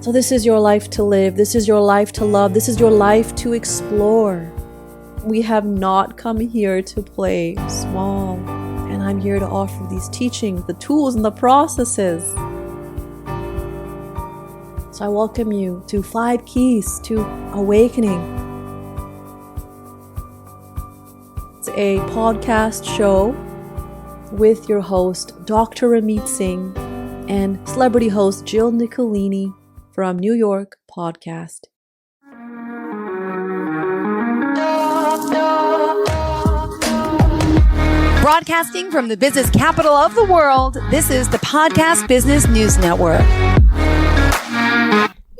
So this is your life to live. This is your life to love. This is your life to explore. We have not come here to play small. And I'm here to offer these teachings, the tools, and the processes. So I welcome you to 5 Keys to Awakening. It's a podcast show with your host, Dr. Rameet Singh, and celebrity host Jill Nicolini from New York Podcast. Broadcasting from the business capital of the world, this is the Podcast Business News Network.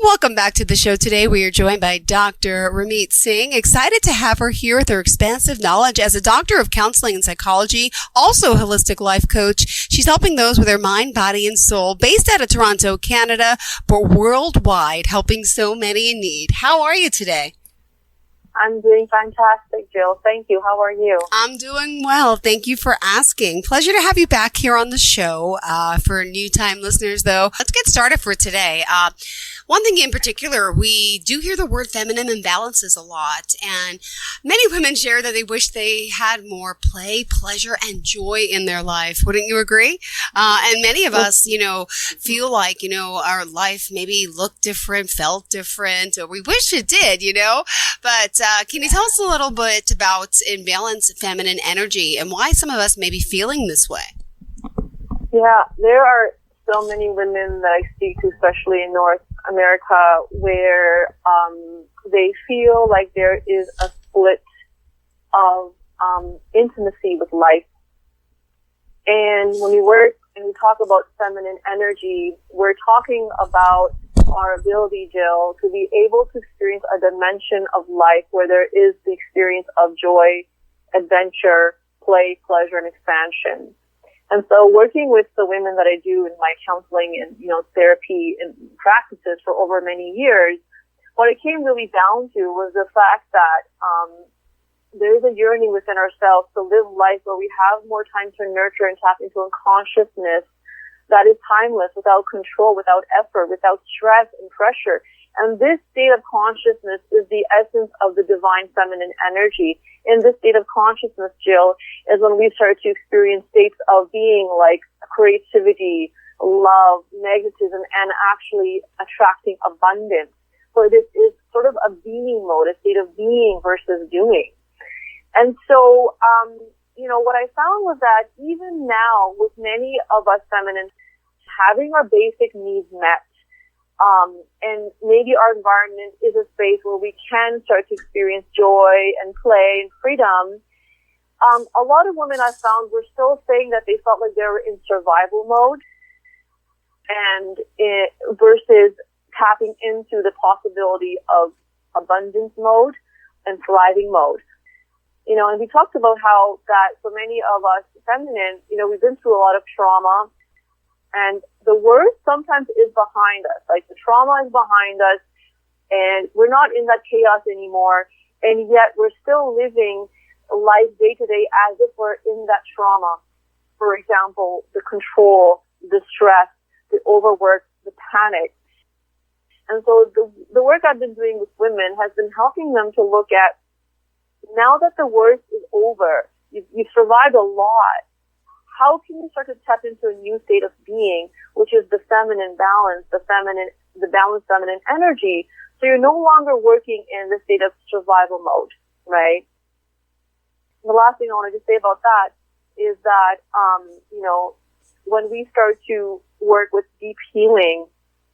Welcome back to the show today. We are joined by Dr. Rameet Singh. Excited to have her here with her expansive knowledge as a doctor of counseling and psychology, also a holistic life coach. She's helping those with their mind, body, and soul, based out of Toronto, Canada, but worldwide, helping so many in need. How are you today? I'm doing fantastic, Jill. Thank you. How are you? I'm doing well. Thank you for asking. Pleasure to have you back here on the show. For new time listeners, though, let's get started for today. One thing in particular, we do hear the word feminine imbalances a lot, and many women share that they wish they had more play, pleasure, and joy in their life. Wouldn't you agree? And many of us, feel like, our life maybe looked different, felt different, or we wish it did, But can you tell us a little bit about imbalanced feminine energy and why some of us may be feeling this way? Yeah, there are so many women that I speak to, especially in North America, where they feel like there is a split of intimacy with life. And when we work and we talk about feminine energy, we're talking about our ability, Jill, to be able to experience a dimension of life where there is the experience of joy, adventure, play, pleasure, and expansion. And so working with the women that I do in my counseling and, therapy and practices for over many years, what it came really down to was the fact that there is a yearning within ourselves to live life where we have more time to nurture and tap into a consciousness that is timeless, without control, without effort, without stress and pressure. And this state of consciousness is the essence of the divine feminine energy. In this state of consciousness, Jill, is when we start to experience states of being like creativity, love, magnetism, and actually attracting abundance. So this is sort of a being mode, a state of being versus doing. And so, what I found was that even now, with many of us feminine, having our basic needs met, and maybe our environment is a space where we can start to experience joy and play and freedom. A lot of women I found were still saying that they felt like they were in survival mode and versus tapping into the possibility of abundance mode and thriving mode. And we talked about how that for many of us feminine, we've been through a lot of trauma, and the worst sometimes is behind us. Like the trauma is behind us and we're not in that chaos anymore. And yet we're still living life day to day as if we're in that trauma. For example, the control, the stress, the overwork, the panic. And so the work I've been doing with women has been helping them to look at, now that the worst is over, you've survived a lot. How can you start to tap into a new state of being, which is the feminine balance, the balanced feminine energy? So you're no longer working in the state of survival mode, right? The last thing I wanted to say about that is that, when we start to work with deep healing,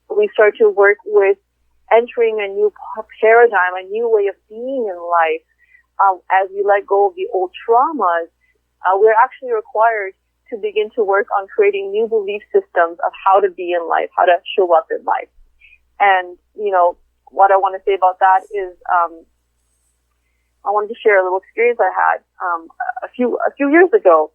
we start to work with entering a new paradigm, a new way of being in life. As we let go of the old traumas, we're actually required to begin to work on creating new belief systems of how to be in life, how to show up in life. And, what I want to say about that is, I wanted to share a little experience I had, a few years ago,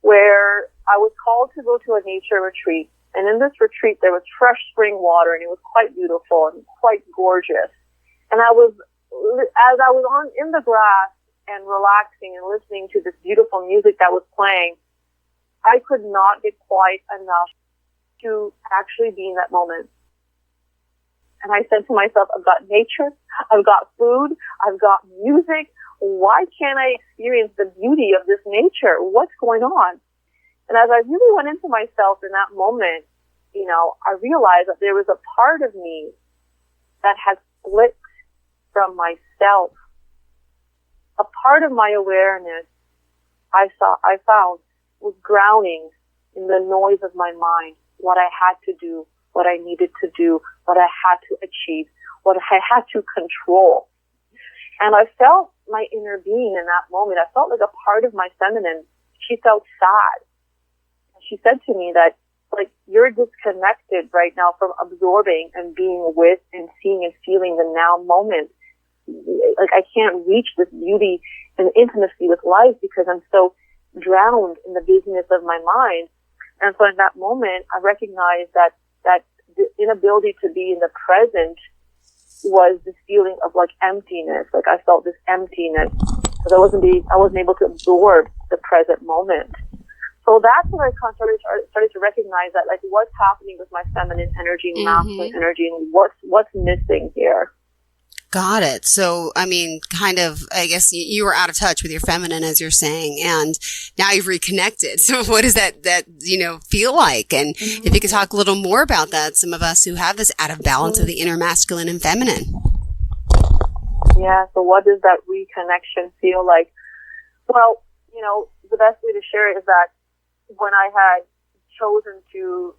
where I was called to go to a nature retreat. And in this retreat, there was fresh spring water, and it was quite beautiful and quite gorgeous. And as I was in the grass and relaxing and listening to this beautiful music that was playing, I could not get quiet enough to actually be in that moment. And I said to myself, I've got nature, I've got food, I've got music. Why can't I experience the beauty of this nature? What's going on? And as I really went into myself in that moment, I realized that there was a part of me that had split from myself. A part of my awareness I found was drowning in the noise of my mind, what I had to do, what I needed to do, what I had to achieve, what I had to control. And I felt my inner being in that moment. I felt like a part of my feminine. She felt sad. She said to me that, like, you're disconnected right now from absorbing and being with and seeing and feeling the now moment. Like, I can't reach this beauty and intimacy with life because I'm so drowned in the busyness of my mind. And so in that moment, I recognized that the inability to be in the present was this feeling of like emptiness. Like, I felt this emptiness because I wasn't able to absorb the present moment. So that's when I started to recognize that, like, what's happening with my feminine energy, masculine energy, and what's missing here. Got it. So, I mean, kind of, I guess you were out of touch with your feminine, as you're saying, and now you've reconnected. So what does that feel like? And if you could talk a little more about that, some of us who have this out of balance of the inner masculine and feminine. Yeah. So what does that reconnection feel like? Well, the best way to share it is that when I had chosen to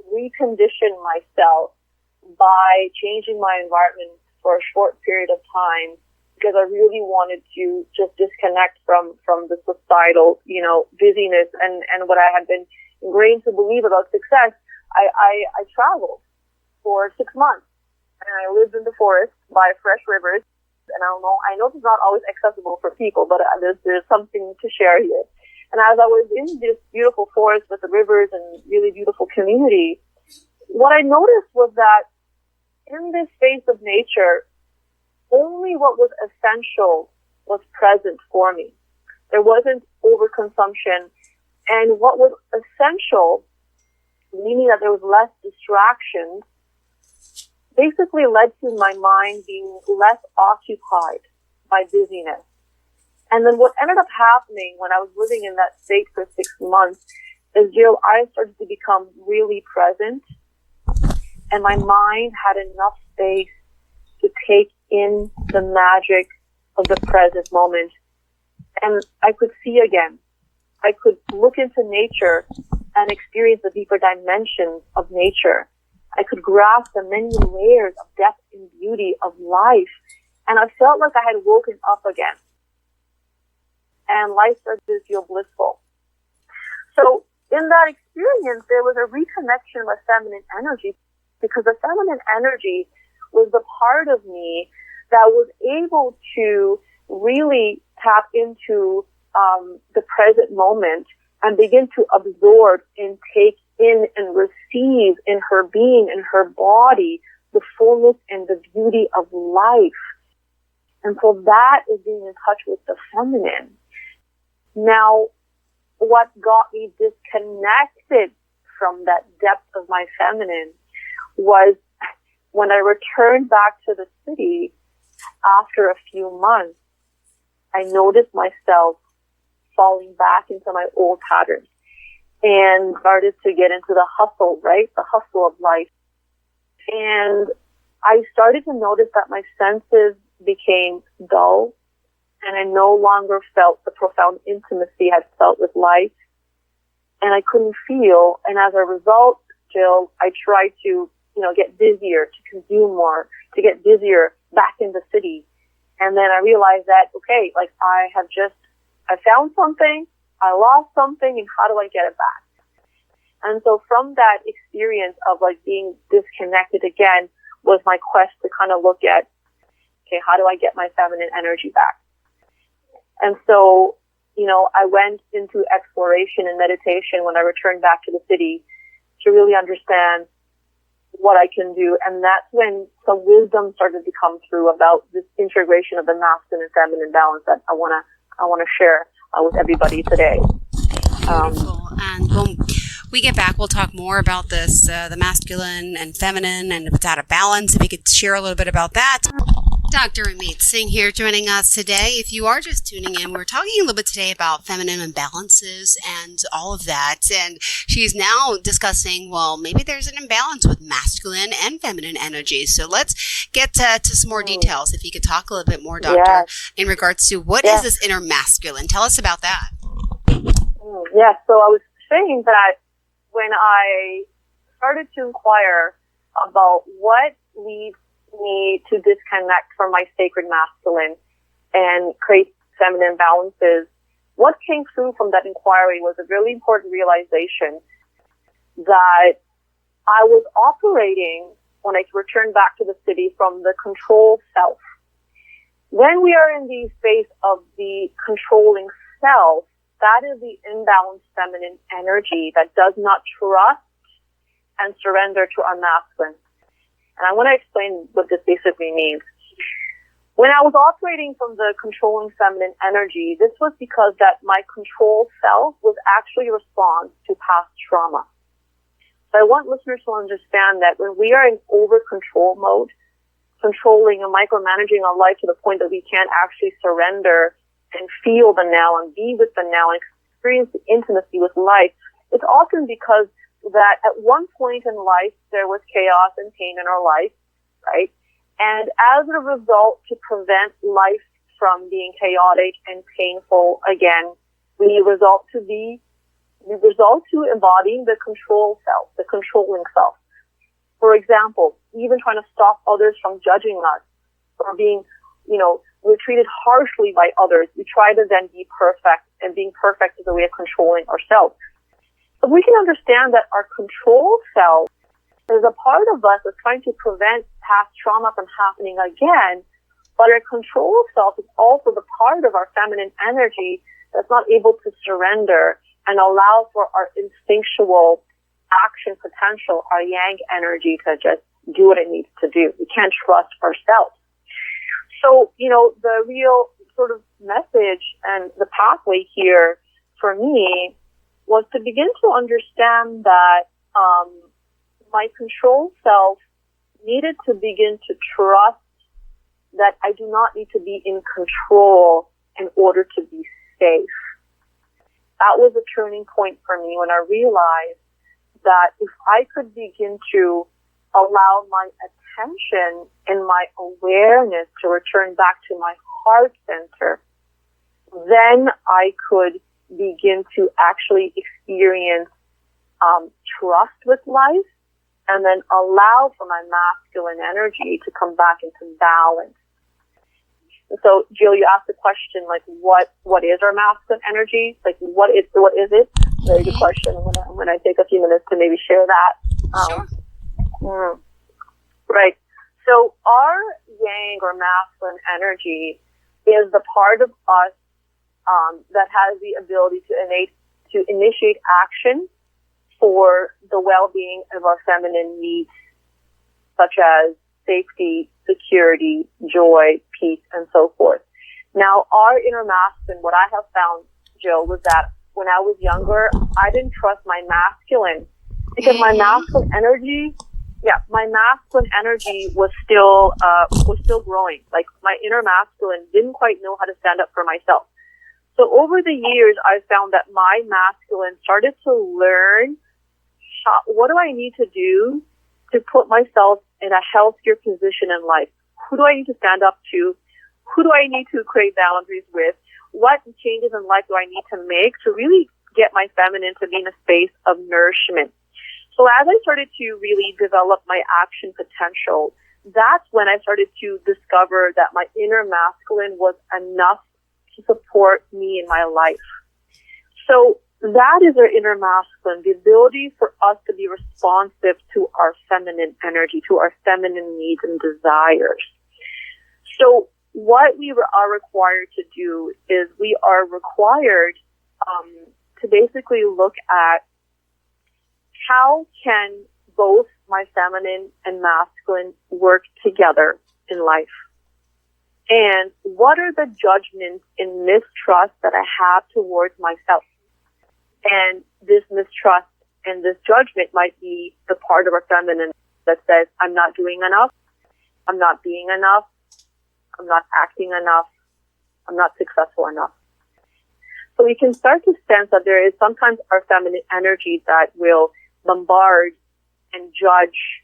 recondition myself by changing my environment for a short period of time, because I really wanted to just disconnect from the societal, busyness and what I had been ingrained to believe about success, I traveled for 6 months, and I lived in the forest by fresh rivers. And I know this is not always accessible for people, but there's something to share here. And as I was in this beautiful forest with the rivers and really beautiful community, what I noticed was that in this space of nature, only what was essential was present for me. There wasn't overconsumption. And what was essential, meaning that there was less distractions, basically led to my mind being less occupied by busyness. And then what ended up happening when I was living in that state for 6 months is, Jill, I started to become really present, and my mind had enough space to take in the magic of the present moment. And I could see again. I could look into nature and experience the deeper dimensions of nature. I could grasp the many layers of depth and beauty of life. And I felt like I had woken up again. And life started to feel blissful. So in that experience, there was a reconnection with feminine energy, because the feminine energy was the part of me that was able to really tap into the present moment and begin to absorb and take in and receive in her being, in her body, the fullness and the beauty of life. And so that is being in touch with the feminine. Now, what got me disconnected from that depth of my feminine was when I returned back to the city after a few months, I noticed myself falling back into my old patterns and started to get into the hustle, right? The hustle of life. And I started to notice that my senses became dull, and I no longer felt the profound intimacy I felt with life, and I couldn't feel. And as a result, Jill, I tried to, get busier, to consume more, to get busier back in the city. And then I realized that, okay, like I found something, I lost something, and how do I get it back? And so from that experience of like being disconnected again was my quest to kind of look at, okay, how do I get my feminine energy back? And so, I went into exploration and meditation when I returned back to the city to really understand what I can do. And that's when some wisdom started to come through about this integration of the masculine and feminine balance that I want to share with everybody today. Beautiful. And we get back, we'll talk more about this, the masculine and feminine, and if it's out of balance, if you could share a little bit about that. Dr. Rameet Singh here joining us today. If you are just tuning in, we're talking a little bit today about feminine imbalances and all of that. And she's now discussing, well, maybe there's an imbalance with masculine and feminine energy. So let's get to some more details. If you could talk a little bit more, Doctor, in regards to what is this inner masculine? Tell us about that. Yes, so I was saying that when I started to inquire about what leads me to disconnect from my sacred masculine and create feminine balances, what came through from that inquiry was a really important realization that I was operating, when I returned back to the city, from the control self. When we are in the space of the controlling self, that is the imbalanced feminine energy that does not trust and surrender to our masculine. And I want to explain what this basically means. When I was operating from the controlling feminine energy, this was because that my control self was actually a response to past trauma. So I want listeners to understand that when we are in over-control mode, controlling and micromanaging our life to the point that we can't actually surrender and feel the now and be with the now and experience the intimacy with life, it's often because that at one point in life, there was chaos and pain in our life, right? And as a result, to prevent life from being chaotic and painful again, we result to embodying the control self, the controlling self. For example, even trying to stop others from judging us or being, we're treated harshly by others. We try to then be perfect, and being perfect is a way of controlling ourselves. If we can understand that our control self is a part of us that's trying to prevent past trauma from happening again, but our control self is also the part of our feminine energy that's not able to surrender and allow for our instinctual action potential, our yang energy, to just do what it needs to do. We can't trust ourselves. So, the real sort of message and the pathway here for me was to begin to understand that my control self needed to begin to trust that I do not need to be in control in order to be safe. That was a turning point for me when I realized that if I could begin to allow my attention and my awareness to return back to my heart center, then I could begin to actually experience trust with life, and then allow for my masculine energy to come back into balance. So, Jill, you asked the question, like, what is our masculine energy? Like, what is it? Very good question. I'm gonna take a few minutes to maybe share that. Sure. Right. So, our yang or masculine energy is the part of us that has the ability to initiate action for the well-being of our feminine needs, such as safety, security, joy, peace, and so forth. Now, our inner masculine, what I have found, Jill, was that when I was younger, I didn't trust my masculine because my masculine energy was still growing. Like, my inner masculine didn't quite know how to stand up for myself. So over the years, I found that my masculine started to learn what do I need to do to put myself in a healthier position in life? Who do I need to stand up to? Who do I need to create boundaries with? What changes in life do I need to make to really get my feminine to be in a space of nourishment? So as I started to really develop my action potential, that's when I started to discover that my inner masculine was enough to support me in my life. So that is our inner masculine, the ability for us to be responsive to our feminine energy, to our feminine needs and desires. So what we are required to do is we are required to basically look at how can both my feminine and masculine work together in life. And what are the judgments and mistrust that I have towards myself? And this mistrust And this judgment might be the part of our feminine that says, I'm not doing enough, I'm not being enough, I'm not acting enough, I'm not successful enough. So we can start to sense that there is sometimes our feminine energy that will bombard and judge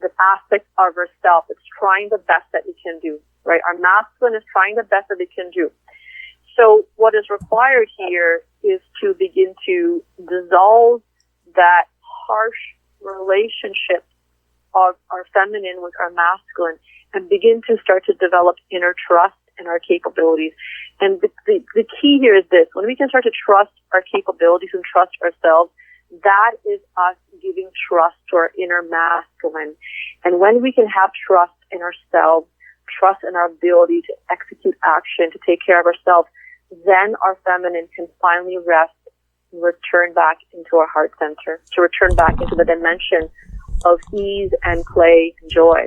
the aspect of ourselves. It's trying the best that it can do, right? Our masculine is trying the best that it can do. So what is required here is to begin to dissolve that harsh relationship of our feminine with our masculine and begin to start to develop inner trust in our capabilities. And the key here is this: when we can start to trust our capabilities and trust ourselves, that is us giving trust to our inner masculine. And when we can have trust in ourselves, trust in our ability to execute action, to take care of ourselves, then our feminine can finally rest and return back into our heart center, to return back into the dimension of ease and play and joy.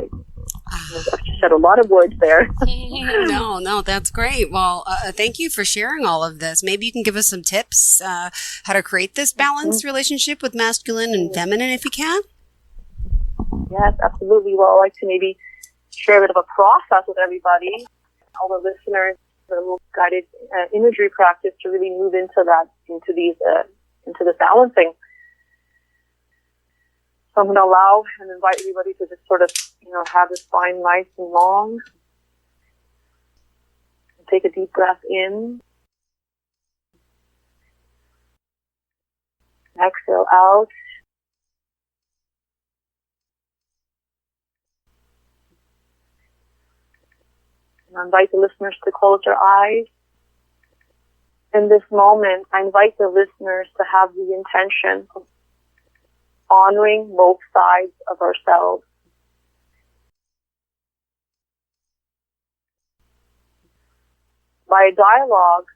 I've just said a lot of words there. No, that's great. Well, thank you for sharing all of this. Maybe you can give us some tips how to create this balanced relationship with masculine and feminine, if you can. Yes, absolutely. Well, I'd like to maybe share a bit of a process with everybody, all the listeners, a little guided imagery practice to really move into this balancing. So I'm going to allow and invite everybody to just sort of, have the spine nice and long. Take a deep breath in. Exhale out. And I invite the listeners to close their eyes. In this moment, I invite the listeners to have the intention of honoring both sides of ourselves. By a dialogue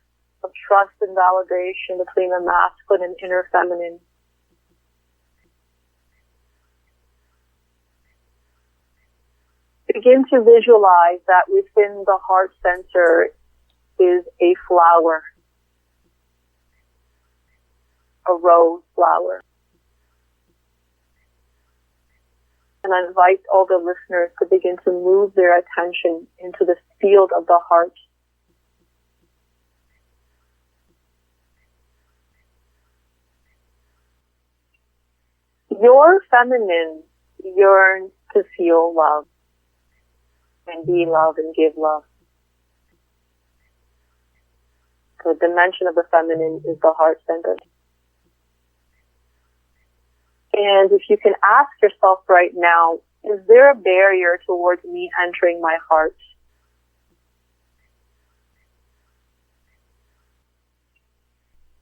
of trust and validation between the masculine and inner feminine. Begin to visualize that within the heart center is a flower, a rose flower. And I invite all the listeners to begin to move their attention into the field of the heart. Your feminine yearns to feel love and be love and give love. The dimension of the feminine is the heart center. And if you can ask yourself right now, is there a barrier towards me entering my heart?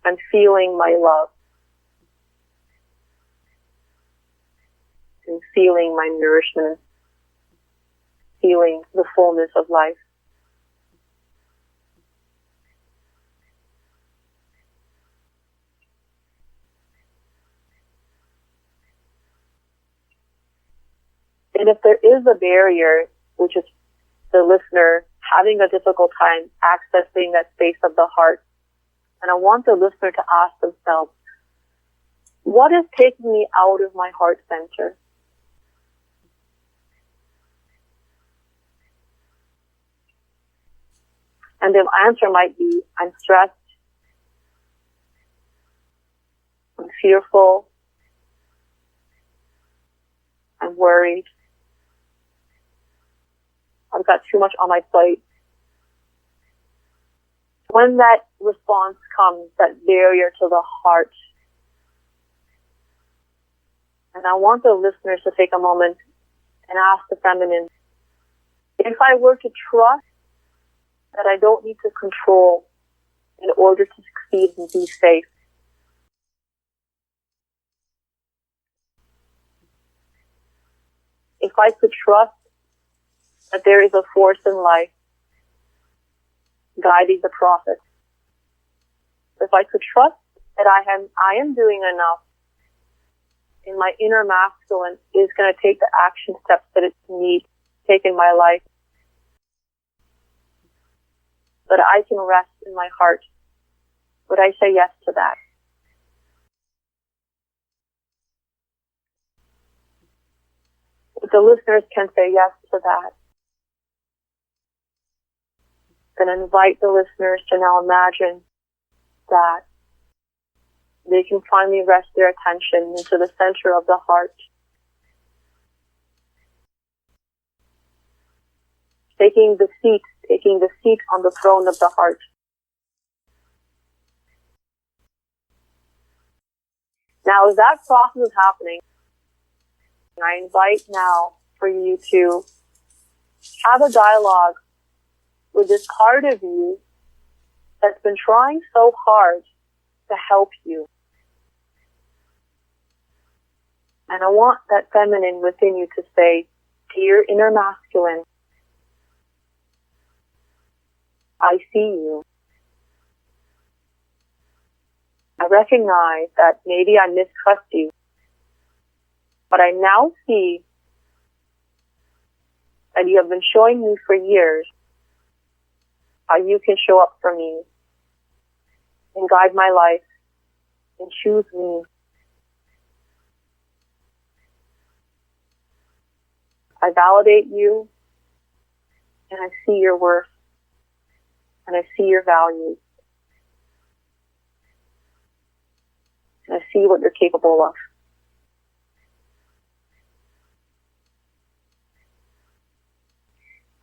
And feeling my love. And feeling my nourishment. Feeling the fullness of life. And if there is a barrier, which is the listener having a difficult time accessing that space of the heart, and I want the listener to ask themselves, what is taking me out of my heart center? And the answer might be, I'm stressed, I'm fearful, I'm worried, I've got too much on my plate. When that response comes, that barrier to the heart, and I want the listeners to take a moment and ask the feminine, if I were to trust that I don't need to control in order to succeed and be safe, if I could trust that there is a force in life guiding the process, if I could trust that I am doing enough, and my inner masculine is going to take the action steps that it needs to take in my life, that I can rest in my heart, would I say yes to that? the listeners can say yes to that, then invite the listeners to now imagine that they can finally rest their attention into the center of the heart. Taking the seat on the throne of the heart. Now, as that process is happening, I invite now for you to have a dialogue with this part of you that's been trying so hard to help you. And I want that feminine within you to say, dear inner masculine, I see you. I recognize that maybe I mistrust you, but I now see that you have been showing me for years how you can show up for me and guide my life and choose me. I validate you, and I see your worth, and I see your values, and I see what you're capable of.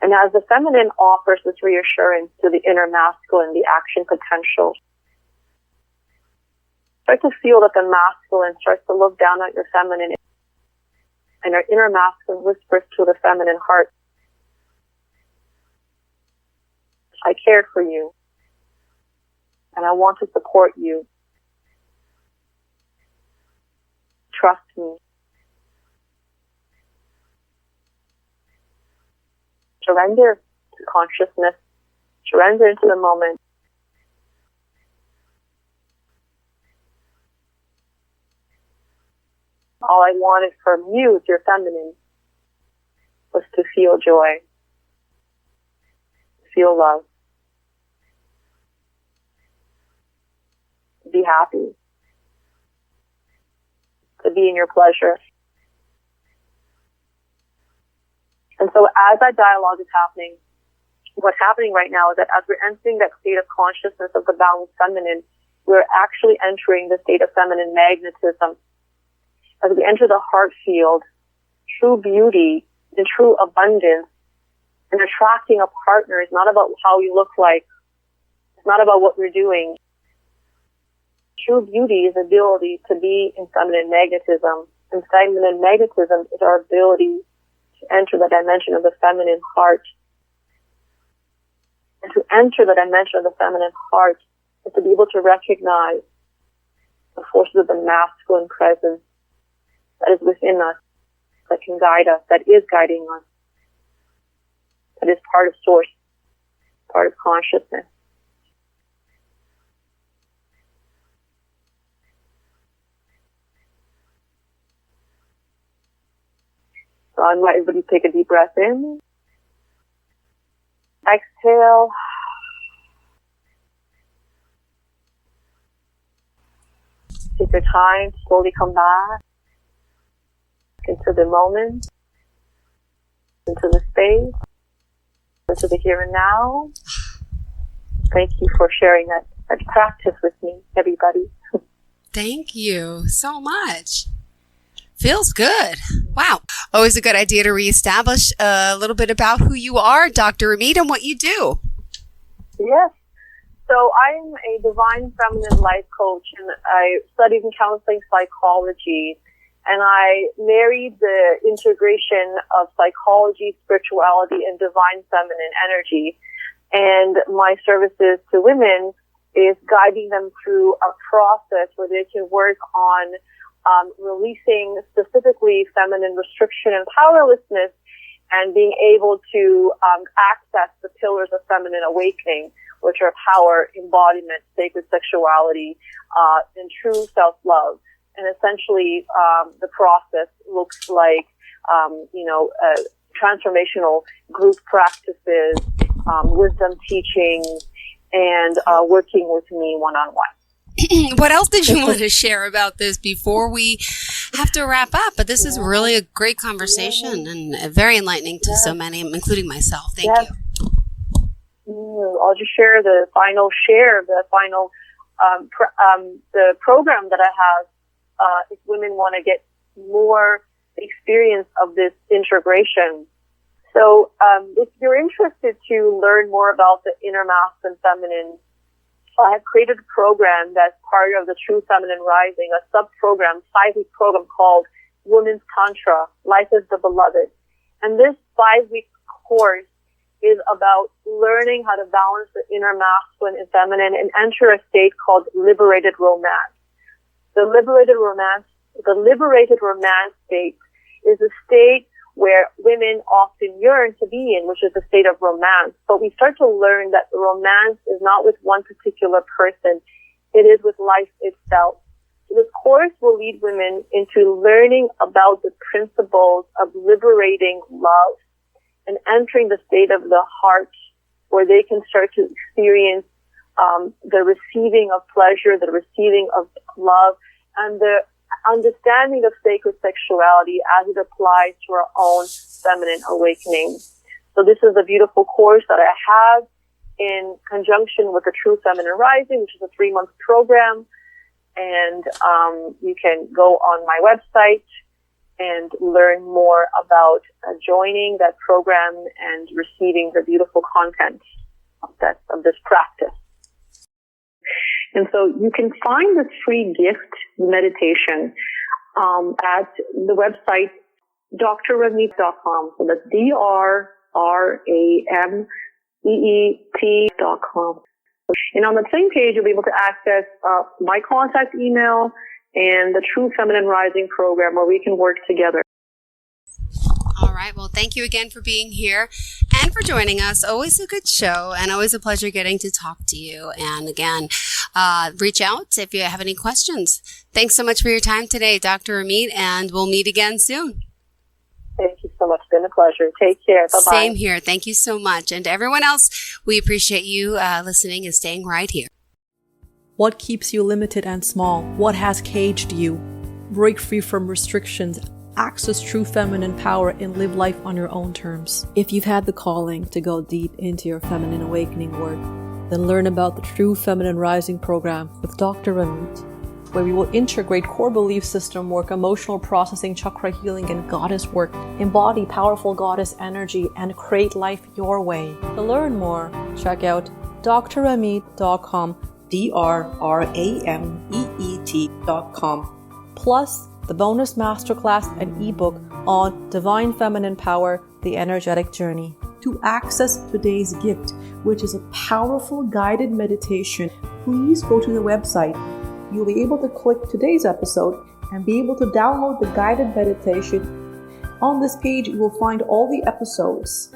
And as the feminine offers this reassurance to the inner masculine, the action potential, start to feel that the masculine starts to look down at your feminine, and our inner masculine whispers to the feminine heart, I care for you, and I want to support you. Trust me. Surrender to consciousness. Surrender into the moment. All I wanted from you, dear feminine, was to feel joy, to feel love, to be happy, to be in your pleasure. And so as that dialogue is happening, what's happening right now is that as we're entering that state of consciousness of the balanced feminine, we're actually entering the state of feminine magnetism. As we enter the heart field, true beauty and true abundance and attracting a partner is not about how you look like. It's not about what we're doing. True beauty is the ability to be in feminine magnetism. And feminine magnetism is our ability to enter the dimension of the feminine heart. And to enter the dimension of the feminine heart is to be able to recognize the forces of the masculine presence that is within us, that can guide us, that is guiding us, that is part of source, part of consciousness. So I invite everybody to take a deep breath in. Exhale. Take your time to slowly come back into the moment, into the space, into the here and now. Thank you for sharing that practice with me, everybody. Thank you so much. Feels good. Wow. Always a good idea to reestablish a little bit about who you are, Dr. Rameet, and what you do. Yes. So I'm a divine feminine life coach, and I studied in counseling psychology, and I married the integration of psychology, spirituality, and divine feminine energy. And my services to women is guiding them through a process where they can work on releasing specifically feminine restriction and powerlessness, and being able to access the pillars of feminine awakening, which are power, embodiment, sacred sexuality, and true self-love. And essentially, the process looks like, transformational group practices, wisdom teaching, and working with me one-on-one. What else did you want to share about this before we have to wrap up? But this is really a great conversation and very enlightening to so many, including myself. Thank you. I'll just share the final the program that I have if women want to get more experience of this integration. So if you're interested to learn more about the inner masculine and feminine, I have created a program that's part of the True Feminine Rising, a sub-program, 5-week program called Women's Tantra, Life is the Beloved. And this 5-week course is about learning how to balance the inner masculine and feminine and enter a state called liberated romance. The liberated romance state is a state where women often yearn to be in, which is a state of romance. But we start to learn that the romance is not with one particular person. It is with life itself. So this course will lead women into learning about the principles of liberating love and entering the state of the heart where they can start to experience the receiving of pleasure, the receiving of love, and the understanding of sacred sexuality as it applies to our own feminine awakening. So this is a beautiful course that I have in conjunction with the True Feminine Rising, which is a 3-month program. And you can go on my website and learn more about joining that program and receiving the beautiful content of this practice. And so you can find this free gift meditation at the website drrameet.com. So that's DRRAMEET.com. And on the same page, you'll be able to access my contact email and the True Feminine Rising program where we can work together. All right. Well, thank you again for being here and for joining us. Always a good show and always a pleasure getting to talk to you. And again, reach out if you have any questions. Thanks so much for your time today, Dr. Rameet, and we'll meet again soon. Thank you so much. It's been a pleasure. Take care. Bye-bye. Same here. Thank you so much. And to everyone else, we appreciate you listening and staying right here. What keeps you limited and small? What has caged you? Break free from restrictions. Access true feminine power and live life on your own terms. If you've had the calling to go deep into your feminine awakening work, then learn about the True Feminine Rising program with Dr. Rameet, where we will integrate core belief system work, emotional processing, chakra healing, and goddess work, embody powerful goddess energy, and create life your way. To learn more, check out drrameet.com, DRRAMEET.com. Plus, the bonus masterclass and ebook on Divine Feminine Power, The Energetic Journey. To access today's gift, which is a powerful guided meditation, please go to the website. You'll be able to click today's episode and be able to download the guided meditation. On this page, you will find all the episodes